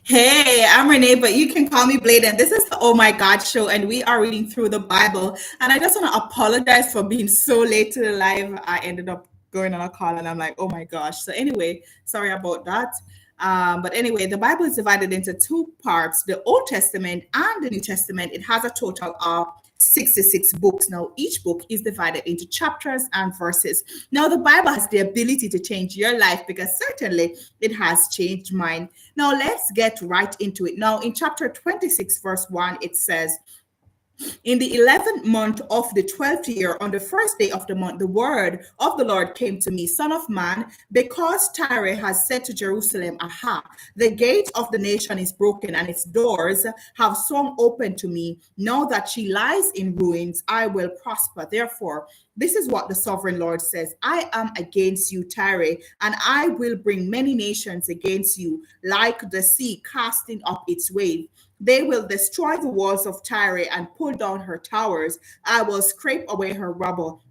Hey, I'm Renee, but you can call me Blade, and this is the Oh My God show, and we are reading through the Bible. And I just want to apologize for being so late to the live. I ended up going on a call, and I'm like, oh my gosh. So anyway, sorry about that. But anyway, the Bible is divided into two parts: the Old Testament and the New Testament. It has a total of 66 books. Now, each book is divided into chapters and verses. Now, the Bible has the ability to change your life because certainly it has changed mine. Now, let's get right into it. Now, in chapter 26, verse 1, it says, in the 11th month of the 12th year, on the first day of the month, the word of the Lord came to me, Son of man, because Tyre has said to Jerusalem, Aha, the gate of the nation is broken, and its doors have swung open to me. Now that she lies in ruins, I will prosper. Therefore, this is what the sovereign Lord says: I am against you, Tyre, and I will bring many nations against you, like the sea casting up its wave. They will destroy the walls of Tyre and pull down her towers. I will scrape away her rubble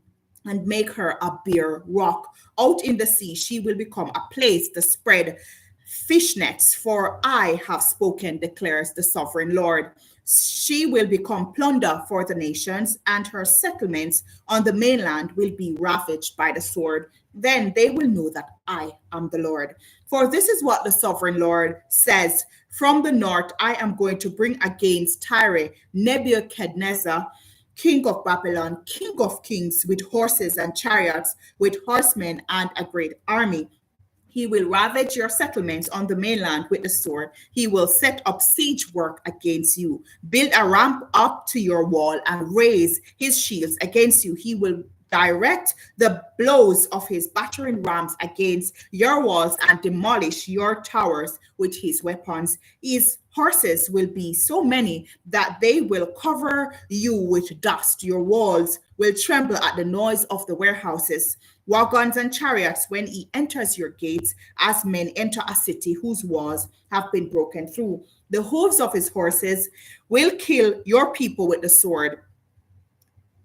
and make her a bare rock. Out in the sea, she will become a place to spread fish nets, for I have spoken, declares the sovereign Lord. She will become plunder for the nations, and her settlements on the mainland will be ravaged by the sword. Then they will know that I am the Lord. For this is what the sovereign Lord says: from the north, I am going to bring against Tyre Nebuchadnezzar, king of Babylon, king of kings, with horses and chariots, with horsemen and a great army. He will ravage your settlements on the mainland with the sword. He will set up siege work against you, build a ramp up to your wall, and raise his shields against you. He will direct the blows of his battering rams against your walls and demolish your towers with his weapons. His horses will be so many that they will cover you with dust. Your walls will tremble at the noise of the warehouses, wagons and chariots, when he enters your gates, as men enter a city whose walls have been broken through. The hooves of his horses will kill your people with the sword.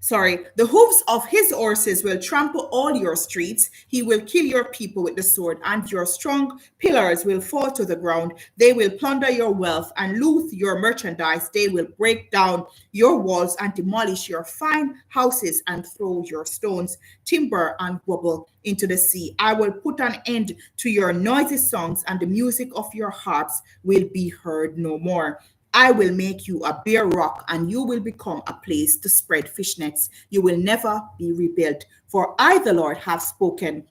The hooves of his horses will trample all your streets. He will kill your people with the sword, and your strong pillars will fall to the ground. They will plunder your wealth and loot your merchandise. They will break down your walls and demolish your fine houses and throw your stones, timber, and rubble into the sea. I will put an end to your noisy songs, and the music of your harps will be heard no more. I will make you a bare rock, and you will become a place to spread fish nets. You will never be rebuilt. For I, the Lord, have spoken,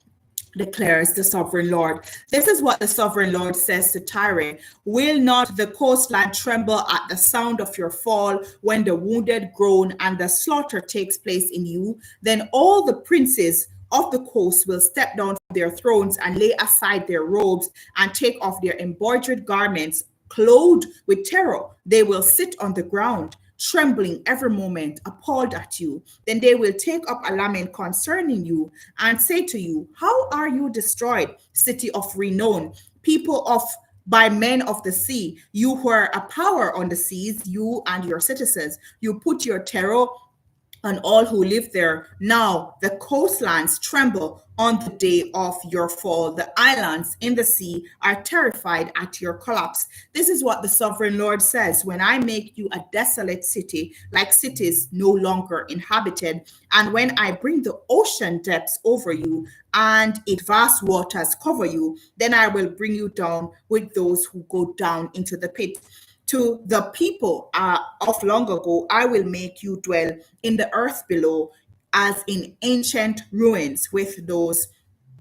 declares the sovereign Lord. This is what the sovereign Lord says to Tyre: will not the coastline tremble at the sound of your fall, when the wounded groan and the slaughter takes place in you? Then all the princes of the coast will step down from their thrones and lay aside their robes and take off their embroidered garments. Clothed with terror, they will sit on the ground, trembling every moment, appalled at you. Then they will take up a lament concerning you and say to you, how are you destroyed, city of renown, people of by men of the sea? You were a power on the seas, you and your citizens. You put your terror on all who live there. Now the coastlands tremble on the day of your fall. The islands in the sea are terrified at your collapse. This is what the sovereign Lord says: when I make you a desolate city, like cities no longer inhabited, and when I bring the ocean depths over you and its vast waters cover you, then I will bring you down with those who go down into the pit. To the people of long ago, I will make you dwell in the earth below, as in ancient ruins, with those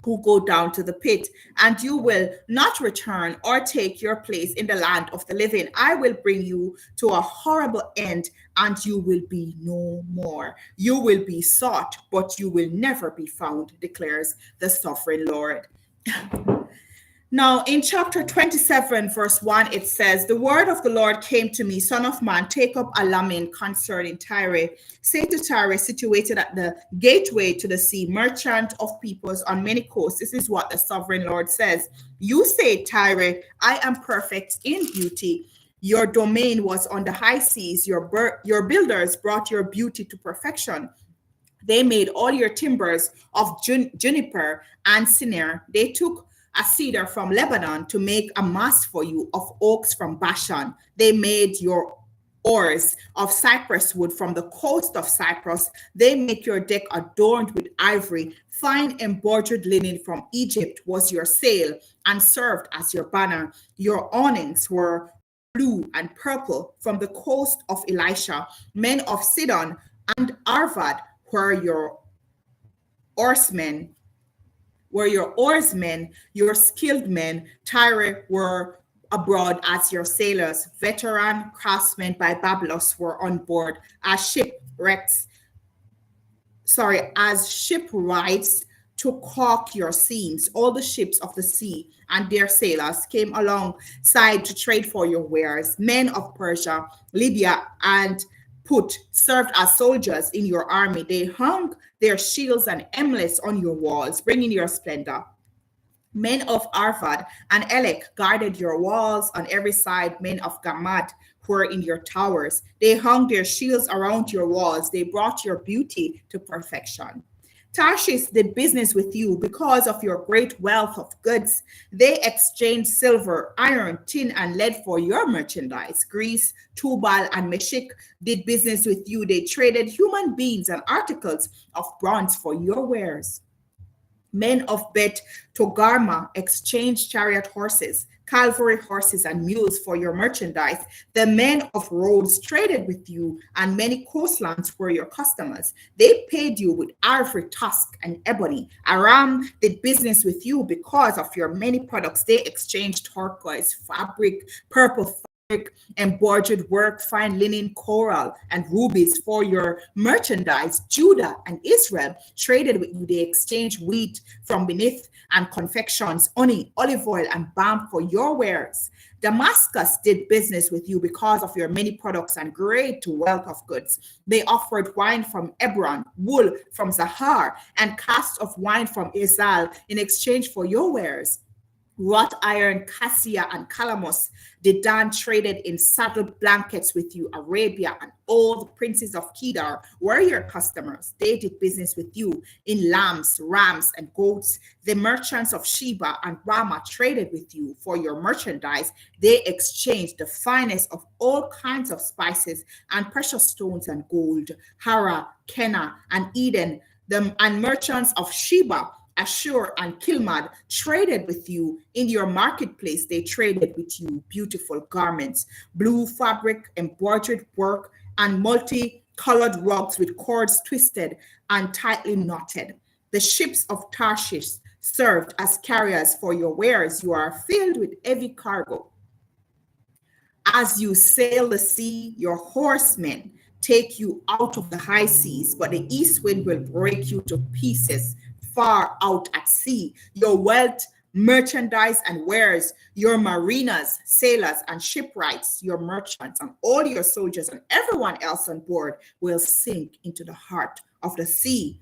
who go down to the pit, and you will not return or take your place in the land of the living. I will bring you to a horrible end, and you will be no more. You will be sought, but you will never be found, declares the sovereign Lord. Now, in chapter 27, verse 1, it says, the word of the Lord came to me: Son of man, take up a lament concerning Tyre. Say to Tyre, situated at the gateway to the sea, merchant of peoples on many coasts, this is what the sovereign Lord says. You say, Tyre, I am perfect in beauty. Your domain was on the high seas. Your builders brought your beauty to perfection. They made all your timbers of juniper and cinnamon. They took a cedar from Lebanon to make a mast for you, of oaks from Bashan. They made your oars of cypress wood from the coast of Cyprus. They make your deck adorned with ivory. Fine embroidered linen from Egypt was your sail and served as your banner. Your awnings were blue and purple from the coast of Elisha. Men of Sidon and Arvad were your oarsmen, your skilled men. Tyre were abroad as your sailors. Veteran craftsmen by Babylon were on board as shipwrights to caulk your seams. All the ships of the sea and their sailors came alongside to trade for your wares. Men of Persia, Libya, and Put served as soldiers in your army. They hung their shields and emblems on your walls, bringing your splendor. Men of Arvad and Elek guarded your walls on every side. Men of Gamad were in your towers. They hung their shields around your walls. They brought your beauty to perfection. Tarshish did business with you because of your great wealth of goods. They exchanged silver, iron, tin, and lead for your merchandise. Greece, Tubal, and Meshech did business with you. They traded human beings and articles of bronze for your wares. Men of Bet Togarma exchanged chariot horses, cavalry horses, and mules for your merchandise. The men of Rhodes traded with you, and many coastlands were your customers. They paid you with ivory tusk and ebony. Aram did business with you because of your many products. They exchanged turquoise, fabric, purple embroidered work, fine linen, coral, and rubies for your merchandise. Judah and Israel traded with you. They exchanged wheat from beneath and confections, honey, olive oil, and balm for your wares. Damascus did business with you because of your many products and great wealth of goods. They offered wine from Ebron, wool from Zahar, and casks of wine from Izal in exchange for your wares. Wrought iron, cassia, and calamus. Dedan traded in saddled blankets with you. Arabia and all the princes of Kedar were your customers. They did business with you in lambs, rams, and goats. The merchants of Sheba and Ramah traded with you for your merchandise. They exchanged the finest of all kinds of spices and precious stones and gold. Hara, Kenna, and Eden, and merchants of Sheba, Ashur, and Kilmad traded with you in your marketplace. They traded with you beautiful garments, blue fabric, embroidered work, and multicolored rugs with cords twisted and tightly knotted. The ships of Tarshish served as carriers for your wares. You are filled with heavy cargo. As you sail the sea, your horsemen take you out of the high seas, but the east wind will break you to pieces far out at sea. Your wealth, merchandise, and wares, your marinas, sailors, and shipwrights, your merchants, and all your soldiers, and everyone else on board will sink into the heart of the sea.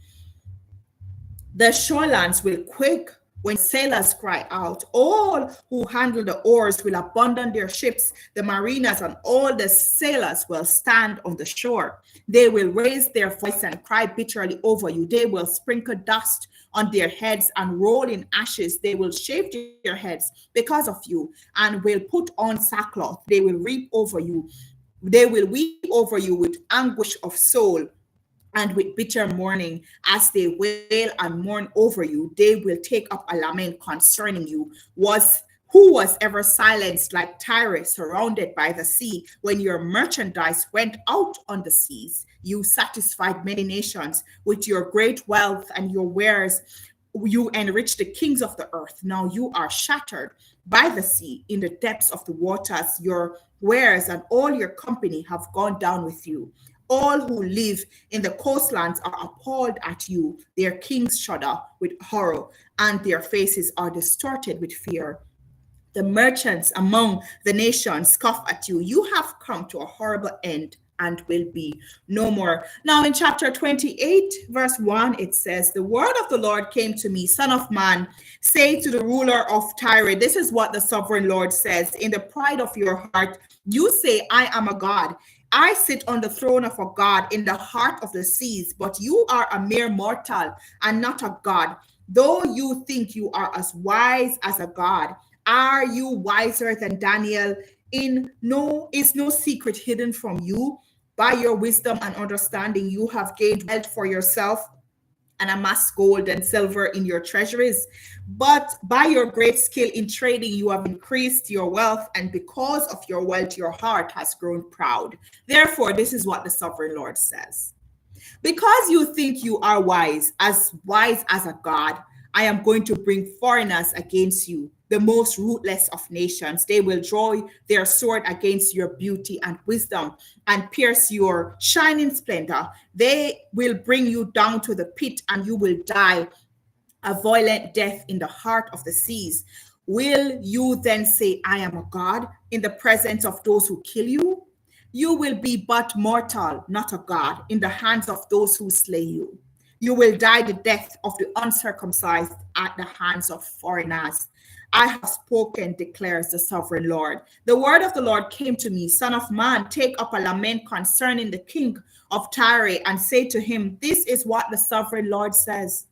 The shorelands will quake when sailors cry out. All who handle the oars will abandon their ships. The mariners and all the sailors will stand on the shore. They will raise their voice and cry bitterly over you. They will sprinkle dust on their heads and roll in ashes. They will shave their heads because of you and will put on sackcloth. They will weep over you. They will weep over you with anguish of soul and with bitter mourning. As they wail and mourn over you, they will take up a lament concerning you. Who was ever silenced like Tyre, surrounded by the sea, when your merchandise went out on the seas? You satisfied many nations with your great wealth and your wares. You enriched the kings of the earth. Now you are shattered by the sea in the depths of the waters. Your wares and all your company have gone down with you. All who live in the coastlands are appalled at you. Their kings shudder with horror, and their faces are distorted with fear. The merchants among the nations scoff at you. You have come to a horrible end and will be no more. Now in chapter 28, verse 1, it says, the word of the Lord came to me, son of man, say to the ruler of Tyre, this is what the sovereign Lord says, in the pride of your heart, you say, I am a God. I sit on the throne of a God in the heart of the seas, but you are a mere mortal and not a God. Though you think you are as wise as a god, are you wiser than Daniel? Is no secret hidden from you. By your wisdom and understanding, you have gained wealth for yourself and amassed gold and silver in your treasuries. But by your great skill in trading, you have increased your wealth, and because of your wealth, your heart has grown proud. Therefore, this is what the sovereign Lord says. Because you think you are wise as a god, I am going to bring foreigners against you, the most ruthless of nations. They will draw their sword against your beauty and wisdom and pierce your shining splendor. They will bring you down to the pit, and you will die a violent death in the heart of the seas. Will you then say, I am a god, in the presence of those who kill you? You will be but mortal, not a god, in the hands of those who slay you. You will die the death of the uncircumcised at the hands of foreigners. I have spoken, declares the sovereign Lord. The word of the Lord came to me, Son of man, take up a lament concerning the king of Tyre and say to him, this is what the sovereign Lord says.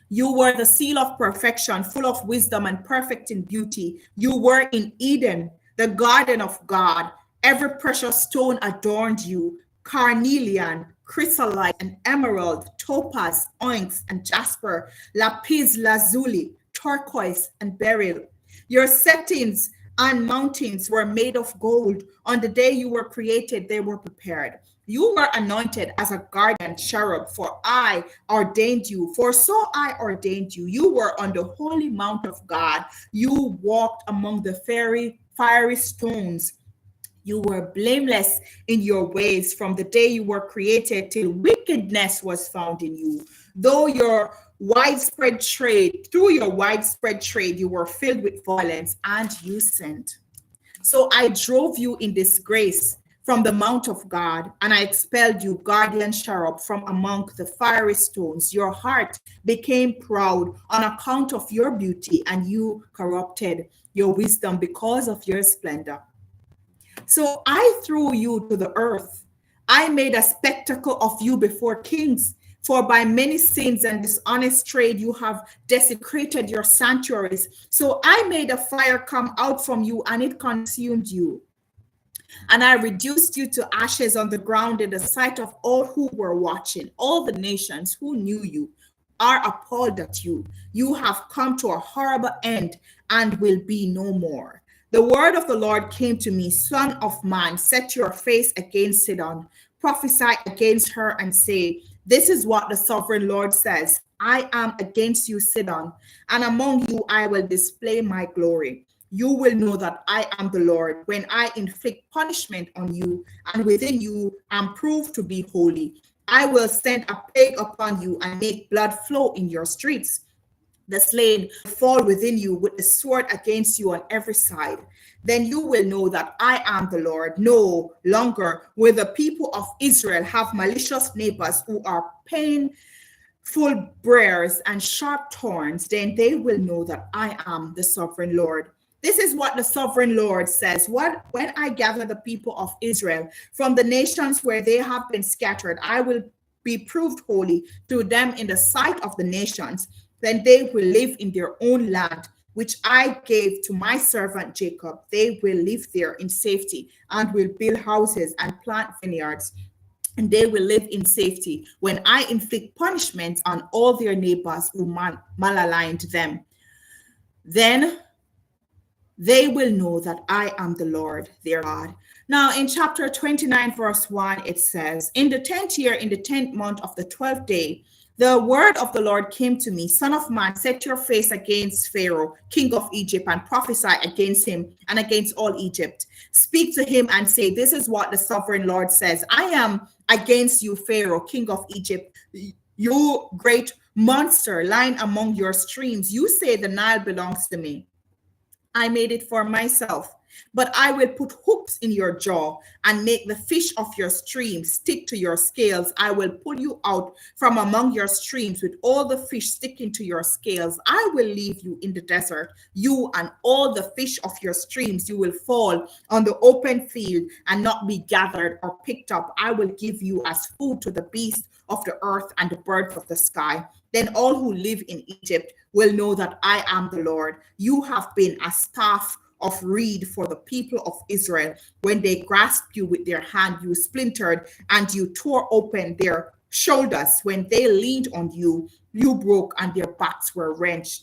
You were the seal of perfection, full of wisdom and perfect in beauty. You were in Eden, the garden of God. Every precious stone adorned you: carnelian, chrysolite, and emerald, topaz, onyx, and jasper, lapis lazuli, turquoise, and beryl. Your settings and mountains were made of gold. On the day you were created, they were prepared. You were anointed as a guardian cherub, for I ordained you. For so I ordained you. You were on the holy mount of God. You walked among the fiery stones. You were blameless in your ways from the day you were created till wickedness was found in you. Through your widespread trade, you were filled with violence, and you sinned. So I drove you in disgrace from the mount of God, and I expelled you, guardian cherub, from among the fiery stones. Your heart became proud on account of your beauty, and you corrupted your wisdom because of your splendor. So I threw you to the earth. I made a spectacle of you before kings. For by many sins and dishonest trade you have desecrated your sanctuaries. So I made a fire come out from you, and it consumed you. And I reduced you to ashes on the ground in the sight of all who were watching. All the nations who knew you are appalled at you. You have come to a horrible end and will be no more. The word of the Lord came to me, Son of man, set your face against Sidon, prophesy against her and say, this is what the sovereign Lord says. I am against you, Sidon, and among you I will display my glory. You will know that I am the Lord when I inflict punishment on you, and within you am proved to be holy. I will send a plague upon you and make blood flow in your streets. The slain will fall within you with the sword against you on every side. Then you will know that I am the Lord. No longer will the people of Israel have malicious neighbors who are painful briars and sharp thorns. Then they will know that I am the sovereign Lord. This is what the sovereign Lord says. When I gather the people of Israel from the nations where they have been scattered, I will be proved holy to them in the sight of the nations. Then they will live in their own land, which I gave to my servant Jacob. They will live there in safety and will build houses and plant vineyards. And they will live in safety when I inflict punishment on all their neighbors who malaligned them. Then they will know that I am the Lord, their God. Now, in chapter 29, verse 1, it says, in the 10th year, in the 10th month of the 12th day, the word of the Lord came to me, Son of man, set your face against Pharaoh, king of Egypt, and prophesy against him and against all Egypt. Speak to him and say, this is what the sovereign Lord says. I am against you, Pharaoh, king of Egypt, you great monster lying among your streams. You say the Nile belongs to me. I made it for myself, but I will put hooks in your jaw and make the fish of your streams stick to your scales. I will pull you out from among your streams with all the fish sticking to your scales. I will leave you in the desert, you and all the fish of your streams. You will fall on the open field and not be gathered or picked up. I will give you as food to the beasts of the earth and the birds of the sky. Then all who live in Egypt will know that I am the Lord. You have been a staff of reed for the people of Israel. When they grasped you with their hand, you splintered and you tore open their shoulders. When they leaned on you, you broke and their backs were wrenched.